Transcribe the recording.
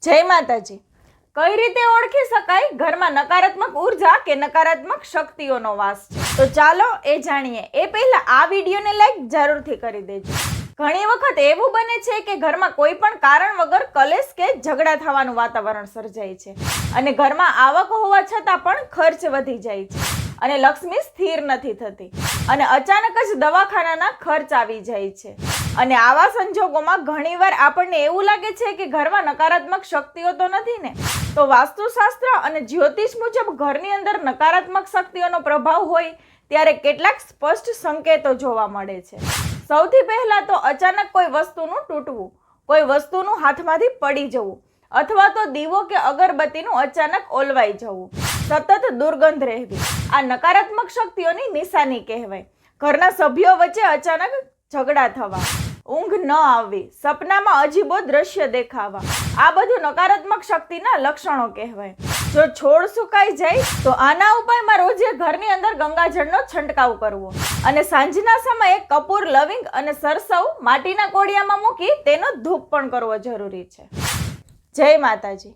જય માતાજી। કઈ રીતે ઓળખી શકાય ઘરમાં નકારાત્મક ઉર્જા કે નકારાત્મક શક્તિઓનો વાસ છે? તો ચાલો એ જાણીએ। એ પહેલા આ વિડીયોને લાઈક જરૂરથી કરી દેજો। ઘણી વખત એવું બને છે કે ઘરમાં કોઈ પણ કારણ વગર કલેશ કે ઝઘડા થવાનું વાતાવરણ સર્જાય છે અને ઘરમાં આવક હોવા છતાં પણ ખર્ચ વધી જાય છે અને લક્ષ્મી સ્થિર નથી થતી અને અચાનક જ દવાખાનાના ખર્ચ આવી જાય છે। અને આવા સંજોગોમાં ઘણીવાર આપણને એવું લાગે છે કે ઘરમાં નકારાત્મક શક્તિઓ તો નથી ને। તો વાસ્તુશાસ્ત્ર અને જ્યોતિષ મુજબ ઘરની અંદર નકારાત્મક શક્તિઓનો પ્રભાવ હોય ત્યારે કેટલાક સ્પષ્ટ સંકેતો જોવા મળે છે। સૌથી પહેલા તો અચાનક કોઈ વસ્તુનું તૂટવું, કોઈ વસ્તુનું હાથમાંથી પડી જવું અથવા તો દીવો કે અગરબત્તીનું અચાનક ઓલવાઈ જવું, સતત દુર્ગંધ રહેવી, આ નકારાત્મક શક્તિઓની નિશાની કહેવાય। ઘરના સભ્યો વચ્ચે અચાનક ઝઘડા થવા, ઊંઘ ન આવવી, સપનામાં અજીબો દ્રશ્ય દેખાવા, આ બધું નકારાત્મક શક્તિના લક્ષણો કહેવાય। જો છોડ સુકાઈ જાય તો આના ઉપાયમાં રોજે ઘરની અંદર ગંગાજળનો છંટકાવ કરવો અને સાંજના સમયે કપૂર, લવિંગ અને સરસવ માટીના કોડિયામાં મૂકી તેનો ધૂપ પણ કરવો જરૂરી છે। જય માતાજી।